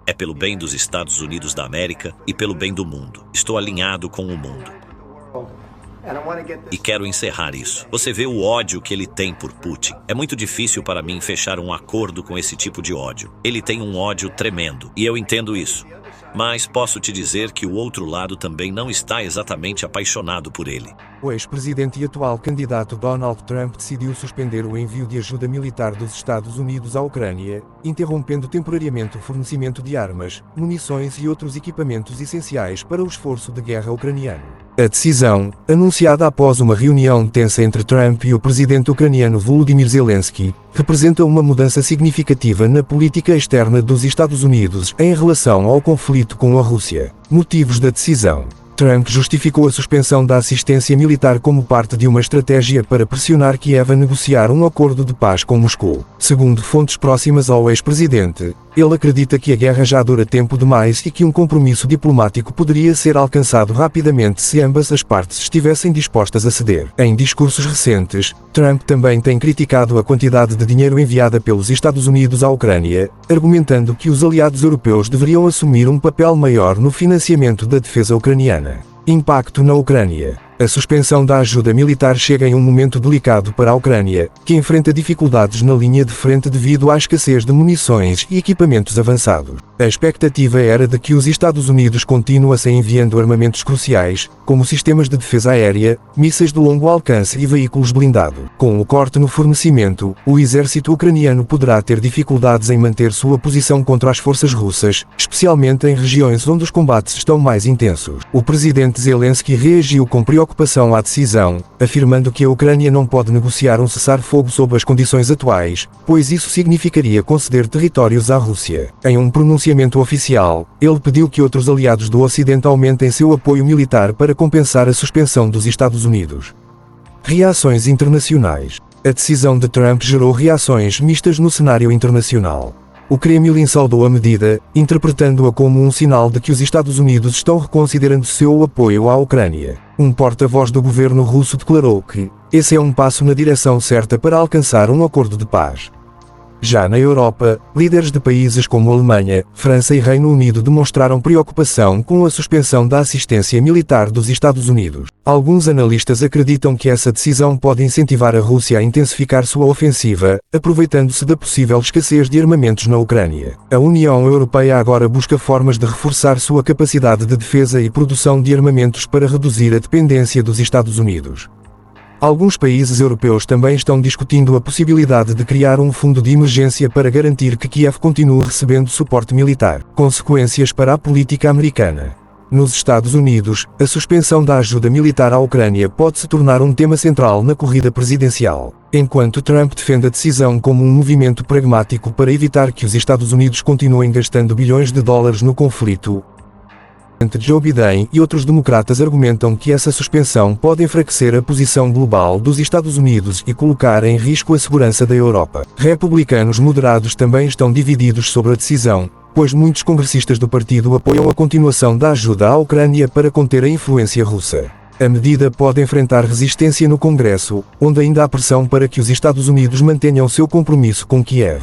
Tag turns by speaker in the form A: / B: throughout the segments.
A: É pelo bem dos Estados Unidos da América e pelo bem do mundo. Estou alinhado com o mundo. E quero encerrar isso. Você vê o ódio que ele tem por Putin. É muito difícil para mim fechar um acordo com esse tipo de ódio. Ele tem um ódio tremendo, e eu entendo isso. Mas posso te dizer que o outro lado também não está exatamente apaixonado por ele.
B: O ex-presidente e atual candidato Donald Trump decidiu suspender o envio de ajuda militar dos Estados Unidos à Ucrânia, interrompendo temporariamente o fornecimento de armas, munições e outros equipamentos essenciais para o esforço de guerra ucraniano. A decisão, anunciada após uma reunião tensa entre Trump e o presidente ucraniano Volodymyr Zelensky, representa uma mudança significativa na política externa dos Estados Unidos em relação ao conflito com a Rússia. Motivos da decisão. Trump justificou a suspensão da assistência militar como parte de uma estratégia para pressionar Kiev a negociar um acordo de paz com Moscou. Segundo fontes próximas ao ex-presidente, ele acredita que a guerra já dura tempo demais e que um compromisso diplomático poderia ser alcançado rapidamente se ambas as partes estivessem dispostas a ceder. Em discursos recentes, Trump também tem criticado a quantidade de dinheiro enviada pelos Estados Unidos à Ucrânia, argumentando que os aliados europeus deveriam assumir um papel maior no financiamento da defesa ucraniana. Impacto na Ucrânia. A suspensão da ajuda militar chega em um momento delicado para a Ucrânia, que enfrenta dificuldades na linha de frente devido à escassez de munições e equipamentos avançados. A expectativa era de que os Estados Unidos continuassem enviando armamentos cruciais, como sistemas de defesa aérea, mísseis de longo alcance e veículos blindados. Com o corte no fornecimento, o exército ucraniano poderá ter dificuldades em manter sua posição contra as forças russas, especialmente em regiões onde os combates estão mais intensos. O presidente Zelensky reagiu com preocupação à decisão, afirmando que a Ucrânia não pode negociar um cessar-fogo sob as condições atuais, pois isso significaria conceder territórios à Rússia. Em um pronunciamento oficial, ele pediu que outros aliados do Ocidente aumentem seu apoio militar para compensar a suspensão dos Estados Unidos. Reações internacionais. A decisão de Trump gerou reações mistas no cenário internacional. O Kremlin saudou a medida, interpretando-a como um sinal de que os Estados Unidos estão reconsiderando seu apoio à Ucrânia. Um porta-voz do governo russo declarou que esse é um passo na direção certa para alcançar um acordo de paz. Já na Europa, líderes de países como Alemanha, França e Reino Unido demonstraram preocupação com a suspensão da assistência militar dos Estados Unidos. Alguns analistas acreditam que essa decisão pode incentivar a Rússia a intensificar sua ofensiva, aproveitando-se da possível escassez de armamentos na Ucrânia. A União Europeia agora busca formas de reforçar sua capacidade de defesa e produção de armamentos para reduzir a dependência dos Estados Unidos. Alguns países europeus também estão discutindo a possibilidade de criar um fundo de emergência para garantir que Kiev continue recebendo suporte militar. Consequências para a política americana. Nos Estados Unidos, a suspensão da ajuda militar à Ucrânia pode se tornar um tema central na corrida presidencial. Enquanto Trump defende a decisão como um movimento pragmático para evitar que os Estados Unidos continuem gastando bilhões de dólares no conflito, Joe Biden e outros democratas argumentam que essa suspensão pode enfraquecer a posição global dos Estados Unidos e colocar em risco a segurança da Europa. Republicanos moderados também estão divididos sobre a decisão, pois muitos congressistas do partido apoiam a continuação da ajuda à Ucrânia para conter a influência russa. A medida pode enfrentar resistência no Congresso, onde ainda há pressão para que os Estados Unidos mantenham seu compromisso com Kiev.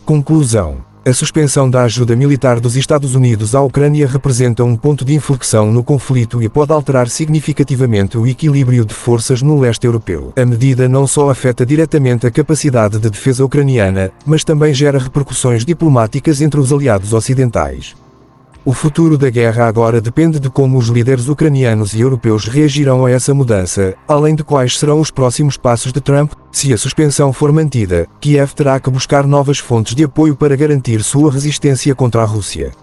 B: Conclusão. A suspensão da ajuda militar dos Estados Unidos à Ucrânia representa um ponto de inflexão no conflito e pode alterar significativamente o equilíbrio de forças no leste europeu. A medida não só afeta diretamente a capacidade de defesa ucraniana, mas também gera repercussões diplomáticas entre os aliados ocidentais. O futuro da guerra agora depende de como os líderes ucranianos e europeus reagirão a essa mudança, além de quais serão os próximos passos de Trump. Se a suspensão for mantida, Kiev terá que buscar novas fontes de apoio para garantir sua resistência contra a Rússia.